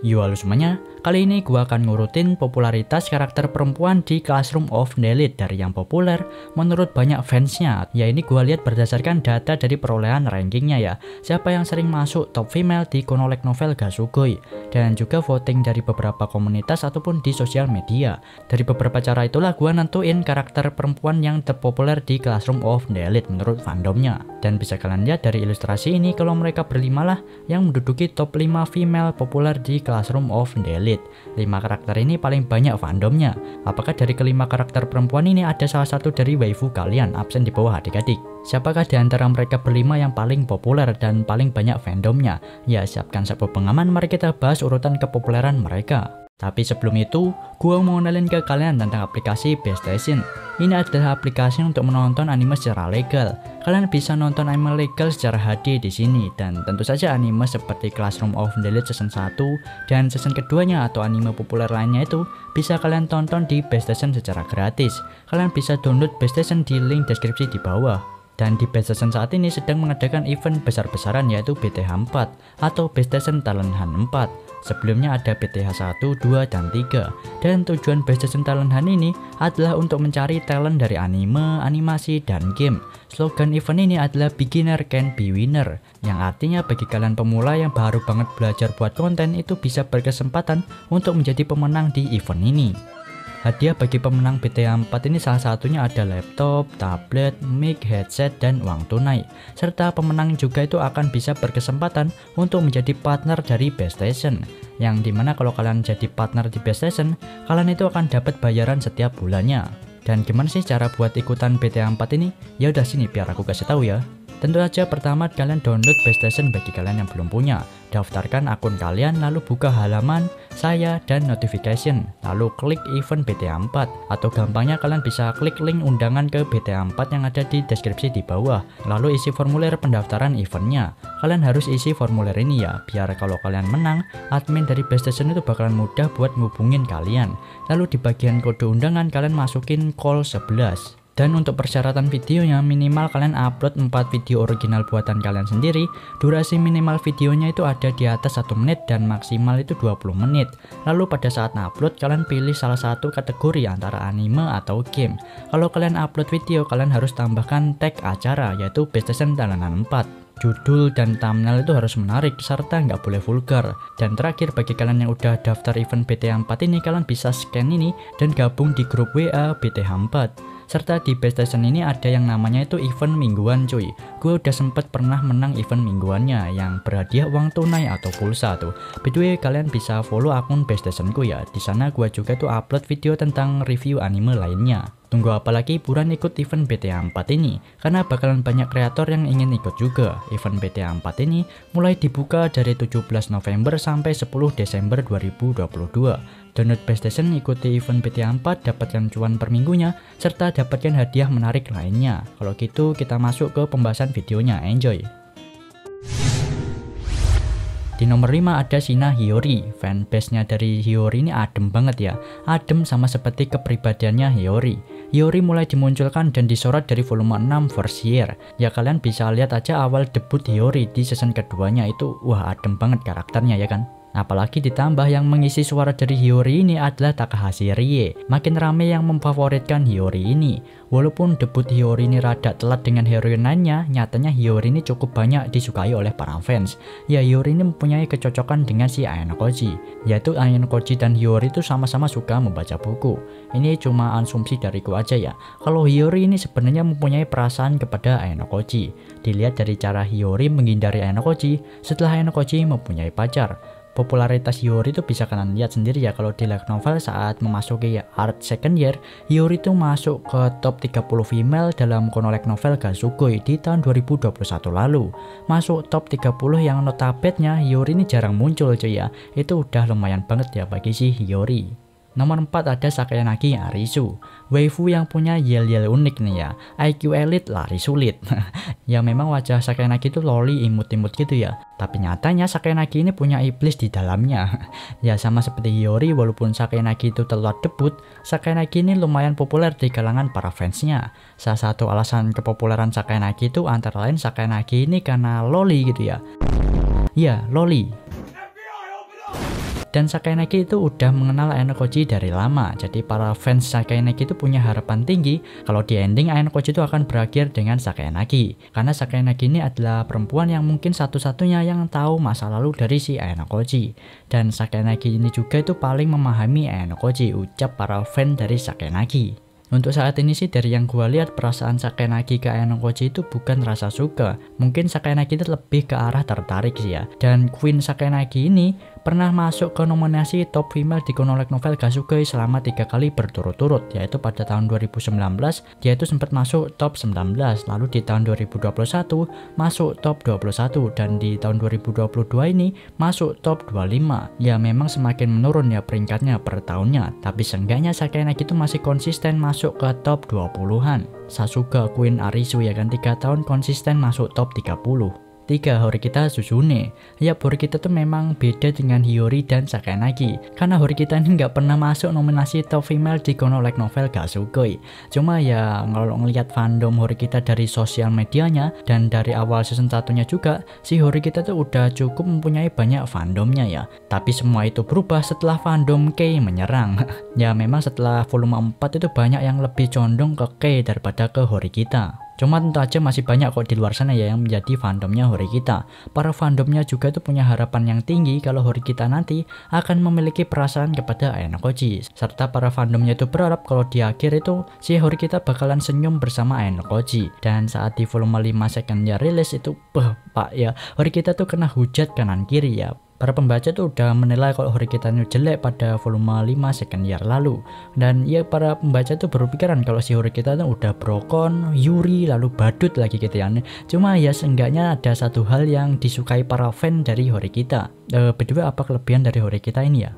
Yo halo semuanya, kali ini gua akan ngurutin popularitas karakter perempuan di Classroom of the Elite dari yang populer menurut banyak fansnya. Ya ini gua lihat berdasarkan data dari perolehan rankingnya ya, siapa yang sering masuk top female di Kono Light Novel ga Sugoi, dan juga voting dari beberapa komunitas ataupun di sosial media. Dari beberapa cara itulah gua nentuin karakter perempuan yang terpopuler di Classroom of the Elite menurut fandomnya. Dan bisa kalian lihat dari ilustrasi ini kalau mereka berlima lah yang menduduki top 5 female populer di Classroom of the Elite. 5 karakter ini paling banyak fandomnya. Apakah dari kelima karakter perempuan ini ada salah satu dari waifu kalian absen di bawah adik-adik? Siapakah di antara mereka berlima yang paling populer dan paling banyak fandomnya? Ya siapkan sabuk pengaman, mari kita bahas urutan kepopuleran mereka. Tapi sebelum itu, gua mau kenalin ke kalian tentang aplikasi BeStation. Ini adalah aplikasi untuk menonton anime secara legal. Kalian bisa nonton anime legal secara HD di sini, dan tentu saja anime seperti Classroom of the Elite season 1 dan season keduanya atau anime populer lainnya itu bisa kalian tonton di BeStation secara gratis. Kalian bisa download BeStation di link deskripsi di bawah. Dan di BeStation saat ini sedang mengadakan event besar-besaran yaitu BTH 4 atau BeStation Talent Hunt 4. Sebelumnya ada BTH 1, 2, dan 3. Dan tujuan BeStation Talent Hunt ini adalah untuk mencari talent dari anime, animasi, dan game. Slogan event ini adalah Beginner Can Be Winner, yang artinya bagi kalian pemula yang baru banget belajar buat konten itu bisa berkesempatan untuk menjadi pemenang di event ini. Hadiah bagi pemenang BTH 4 ini salah satunya ada laptop, tablet, mic, headset, dan uang tunai. Serta pemenang juga itu akan bisa berkesempatan untuk menjadi partner dari BeStation. Yang dimana kalau kalian jadi partner di BeStation, kalian itu akan dapat bayaran setiap bulannya. Dan gimana sih cara buat ikutan BTH 4 ini? Ya udah sini biar aku kasih tahu ya. Tentu saja pertama kalian download BeStation bagi kalian yang belum punya. Daftarkan akun kalian, lalu buka halaman saya dan notification, lalu klik event BTH 4, atau gampangnya kalian bisa klik link undangan ke BTH 4 yang ada di deskripsi di bawah, lalu isi formulir pendaftaran eventnya. Kalian harus isi formulir ini ya, biar kalau kalian menang, admin dari BeStation itu bakalan mudah buat ngubungin kalian. Lalu di bagian kode undangan kalian masukin call 11. Dan untuk persyaratan videonya minimal kalian upload 4 video original buatan kalian sendiri. Durasi minimal videonya itu ada di atas 1 menit dan maksimal itu 20 menit. Lalu pada saat upload kalian pilih salah satu kategori antara anime atau game. Kalau kalian upload video kalian harus tambahkan tag acara yaitu BeStation Talent Hunt 4. Judul dan thumbnail itu harus menarik serta nggak boleh vulgar. Dan terakhir bagi kalian yang udah daftar event BTH 4 ini kalian bisa scan ini dan gabung di grup WA BTH 4. Serta di BeStation ini ada yang namanya itu event mingguan cuy. Gue udah sempet pernah menang event mingguannya yang berhadiah uang tunai atau pulsa tuh. By the way kalian bisa follow akun BeStationku ya. Di sana gue juga tuh upload video tentang review anime lainnya. Tunggu apalagi buruan ikut event BTH 4 ini, karena bakalan banyak kreator yang ingin ikut juga. Event BTH 4 ini mulai dibuka dari 17 November sampai 10 Desember 2022. Download BeStation, ikuti event BTH 4, dapatkan cuan per minggunya, serta dapatkan hadiah menarik lainnya. Kalau gitu kita masuk ke pembahasan videonya, enjoy! Di nomor 5 ada Shina Hiyori. Fanbase-nya dari Hiyori ini adem banget ya. Adem sama seperti kepribadiannya Hiyori. Hiyori mulai dimunculkan dan disorot dari volume 6 First Year. Ya kalian bisa lihat aja awal debut Hiyori di season keduanya itu wah adem banget karakternya ya kan. Apalagi ditambah yang mengisi suara dari Hiyori ini adalah Takahashi Rie. Makin rame yang memfavoritkan Hiyori ini. Walaupun debut Hiyori ini rada telat dengan heroine lainnya, nyatanya Hiyori ini cukup banyak disukai oleh para fans. Ya Hiyori ini mempunyai kecocokan dengan si Ayano Koji. Yaitu Ayano Koji dan Hiyori itu sama-sama suka membaca buku. Ini cuma asumsi dariku aja ya. Kalau Hiyori ini sebenarnya mempunyai perasaan kepada Ayano Koji. Dilihat dari cara Hiyori menghindari Ayano Koji setelah Ayano Koji mempunyai pacar. Popularitas Hiyori itu bisa kalian lihat sendiri ya kalau di light novel saat memasuki art second year, Hiyori itu masuk ke top 30 female dalam Kono Light Novel ga Sugoi di tahun 2021 lalu. Masuk top 30 yang notabene Hiyori ini jarang muncul cuy ya. Itu udah lumayan banget ya bagi si Hiyori. Nomor 4 ada Sakayanagi Arisu. Waifu yang punya yel-yel unik nih ya. IQ elite lari sulit. Ya memang wajah Sakayanagi itu loli imut-imut gitu ya. Tapi nyatanya Sakayanagi ini punya iblis di dalamnya. Ya sama seperti Hiyori, walaupun Sakayanagi itu telat debut, Sakayanagi ini lumayan populer di kalangan para fansnya. Salah satu alasan kepopuleran Sakayanagi itu antara lain Sakayanagi ini karena loli gitu ya. Ya loli. Dan Sakayanagi itu udah mengenal Ayano Koji dari lama. Jadi para fans Sakayanagi itu punya harapan tinggi kalau di ending Ayano Koji itu akan berakhir dengan Sakayanagi. Karena Sakayanagi ini adalah perempuan yang mungkin satu-satunya yang tahu masa lalu dari si Ayano Koji. Dan Sakayanagi ini juga itu paling memahami Ayano Koji, ucap para fan dari Sakayanagi. Untuk saat ini sih dari yang gue lihat perasaan Sakayanagi ke Ayano Koji itu bukan rasa suka. Mungkin Sakayanagi itu lebih ke arah tertarik sih ya. Dan Queen Sakayanagi ini pernah masuk ke nominasi top female di Kono Light Novel Gasugoi selama 3 kali berturut-turut, yaitu pada tahun 2019 dia itu sempat masuk top 19, lalu di tahun 2021 masuk top 21, dan di tahun 2022 ini masuk top 25. Ya memang semakin menurun ya peringkatnya per tahunnya, tapi seenggaknya Sakayanagi itu masih konsisten masuk ke top 20-an. Sasuga Queen Arisu ya kan 3 tahun konsisten masuk top 30. 3. Horikita Suzune. Ya Horikita tuh memang beda dengan Hiyori dan Sakayanagi, karena Horikita ini nggak pernah masuk nominasi top female di Kono Light Novel Gasugoi. Cuma ya kalau ngelihat fandom Horikita dari sosial medianya dan dari awal season 1-nya juga, si Horikita tuh udah cukup mempunyai banyak fandomnya ya. Tapi semua itu berubah setelah fandom Kei menyerang. Ya memang setelah volume 4 itu banyak yang lebih condong ke Kei daripada ke Horikita. Cuma tentu aja masih banyak kok di luar sana ya yang menjadi fandomnya Horikita. Para fandomnya juga tuh punya harapan yang tinggi kalau Horikita nanti akan memiliki perasaan kepada Ayano Koji. Serta para fandomnya itu berharap kalau di akhir itu si Horikita bakalan senyum bersama Ayano Koji. Dan saat di volume 5 second year release itu pak ya, Horikita tuh kena hujat kanan kiri ya. Para pembaca tuh udah menilai kalau Horikita ini jelek pada volume 5 second year lalu. Dan ya para pembaca tuh berpikiran kalau si Horikita tuh udah brokon, yuri, lalu badut lagi gitu ya. Cuma ya seenggaknya ada satu hal yang disukai para fan dari Horikita. Berdua apa kelebihan dari Horikita ini ya?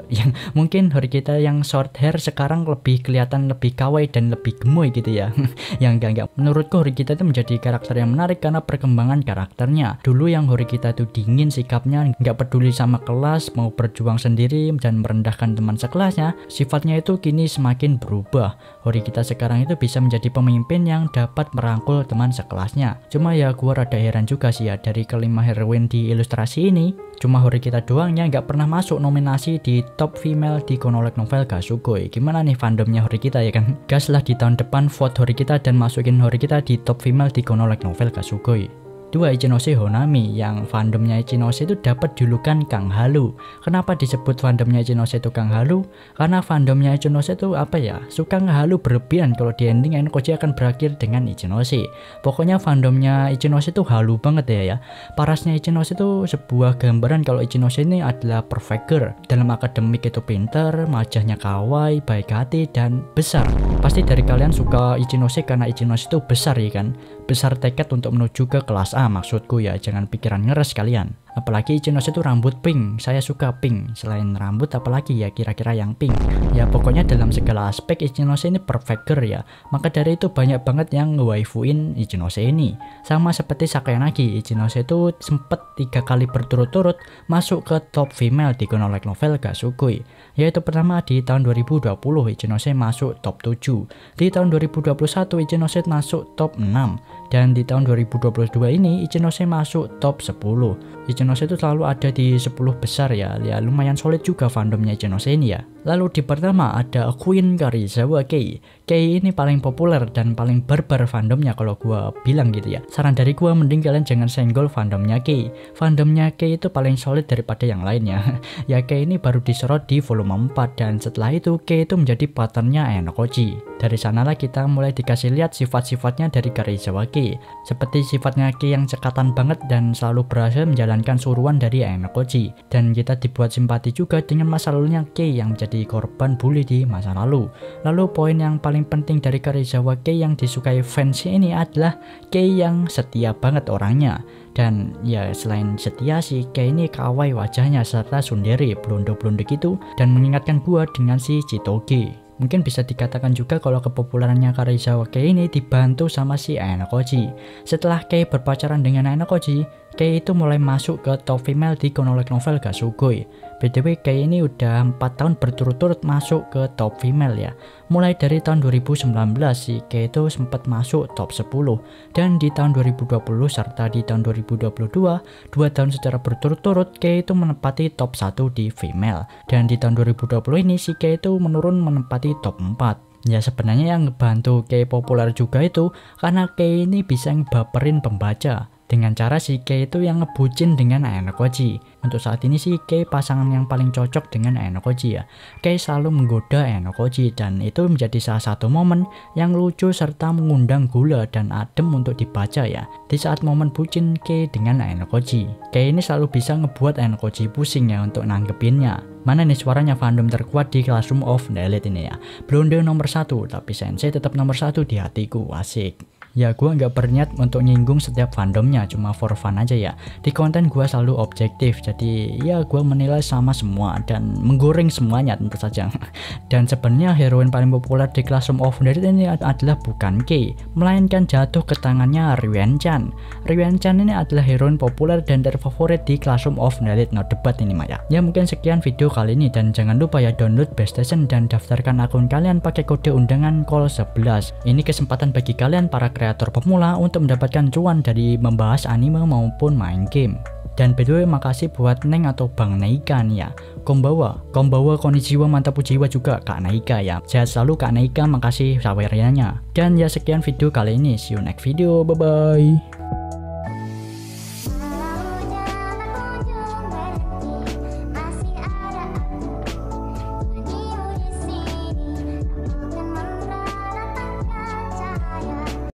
Yang mungkin Horikita yang short hair sekarang lebih kelihatan lebih kawaii dan lebih gemoy gitu ya. Yang enggak. Menurutku Horikita itu menjadi karakter yang menarik karena perkembangan karakternya. Dulu yang Horikita itu dingin sikapnya, nggak peduli sama kelas, mau berjuang sendiri dan merendahkan teman sekelasnya. Sifatnya itu kini semakin berubah. Horikita sekarang itu bisa menjadi pemimpin yang dapat merangkul teman sekelasnya. Cuma ya gua rada heran juga sih ya dari kelima heroine di ilustrasi ini. Cuma Horikita doangnya nggak pernah masuk nominasi di top female di Kono Light Novel Gasugoi. Gimana nih fandomnya Horikita ya kan? Gas lah di tahun depan vote Horikita dan masukin Horikita di top female di Kono Light Novel Gasugoi. 2. Ichinose Honami. Yang fandomnya Ichinose itu dapat julukan Kang Halu. Kenapa disebut fandomnya Ichinose itu Kang Halu? Karena fandomnya Ichinose itu apa ya, suka ngehalu berlebihan kalau di ending Ayano Koji akan berakhir dengan Ichinose. Pokoknya fandomnya Ichinose itu halu banget ya. Parasnya Ichinose itu sebuah gambaran kalau Ichinose ini adalah perfect girl. Dalam akademik itu pinter, wajahnya kawaii, baik hati, dan besar. Pasti dari kalian suka Ichinose karena Ichinose itu besar ya kan? Besar tekad untuk menuju ke kelas A maksudku ya, jangan pikiran ngeres kalian. Apalagi Ichinose itu rambut pink, saya suka pink. Selain rambut apalagi ya kira-kira yang pink. Ya pokoknya dalam segala aspek Ichinose ini perfect girl ya. Maka dari itu banyak banget yang ngewaifuin Ichinose ini. Sama seperti Sakayanagi, Ichinose itu sempet 3 kali berturut-turut masuk ke top female di Kono Light Novel Gasugoi. Yaitu pertama di tahun 2020 Ichinose masuk top 7. Di tahun 2021 Ichinose masuk top 6. Dan di tahun 2022 ini Ichinose masuk top 10. Ichinose itu selalu ada di 10 besar ya. Ya lumayan solid juga fandomnya Ichinose ini ya. Lalu di pertama ada Queen Karizawa Kei. Kei ini paling populer dan paling barbar fandomnya kalau gua bilang gitu ya. Saran dari gua mending kalian jangan senggol fandomnya Kei. Fandomnya Kei itu paling solid daripada yang lainnya. Ya Kei ini baru disorot di volume 4 dan setelah itu Kei itu menjadi partnernya Ayano Koji. Dari sanalah kita mulai dikasih lihat sifat-sifatnya dari Karizawa Kei. Seperti sifatnya Kei yang cekatan banget dan selalu berhasil menjalankan suruhan dari Ayano Koji. Dan kita dibuat simpati juga dengan masa lalunya Kei yang menjadi korban bully di masa lalu. Lalu poin yang paling penting dari Karizawa Kei yang disukai fans ini adalah Kei yang setia banget orangnya. Dan ya selain setia sih Kei ini kawaii wajahnya serta tsundere blondo-blondo gitu dan mengingatkan gua dengan si Chitoge. Mungkin bisa dikatakan juga kalau kepopulerannya Karizawa Kei ini dibantu sama si Ayano Koji. Setelah Kei berpacaran dengan Ayano Koji, Kei itu mulai masuk ke top female di Konosuba novel ga Sugoi. BTW Kei ini udah 4 tahun berturut-turut masuk ke top female ya. Mulai dari tahun 2019 si Kei itu sempat masuk top 10, dan di tahun 2020 serta di tahun 2022, 2 tahun secara berturut-turut Kei itu menempati top 1 di female. Dan di tahun 2020 ini si Kei itu menurun menempati top 4. Ya sebenarnya yang ngebantu Kei populer juga itu karena Kei ini bisa ngebaperin pembaca dengan cara si Kei itu yang ngebucin dengan Ayano Koji. Untuk saat ini si Kei pasangan yang paling cocok dengan Ayano Koji ya. Kei selalu menggoda Ayano Koji dan itu menjadi salah satu momen yang lucu serta mengundang gula dan adem untuk dibaca ya. Di saat momen bucin Kei dengan Ayano Koji, Kei ini selalu bisa ngebuat Ayano Koji pusing ya untuk nanggepinnya. Mana nih suaranya fandom terkuat di Classroom of the Elite ini ya. Blonde nomor 1, tapi Sensei tetap nomor 1 di hatiku, asik. Ya gue nggak berniat untuk nyinggung setiap fandomnya, cuma for fun aja ya. Di konten gue selalu objektif, jadi ya gue menilai sama semua dan menggoreng semuanya tentu saja. Dan sebenarnya heroin paling populer di Classroom of the Elite ini adalah bukan Kei, melainkan jatuh ke tangannya Ryuan-chan. Ryuan-chan ini adalah heroin populer dan terfavorit di Classroom of the Elite, no debat ini Maya. Ya mungkin sekian video kali ini, dan jangan lupa ya download Best Station dan daftarkan akun kalian pakai kode undangan call 11. Ini kesempatan bagi kalian para kreator pemula untuk mendapatkan cuan dari membahas anime maupun main game. Dan by the way makasih buat Neng atau Bang Naika nih ya. Konbawa konnichiwa, mantap jiwa juga Kak Naika ya. Sehat selalu Kak Naika, makasih sawerianya. Dan ya sekian video kali ini, see you next video, bye bye.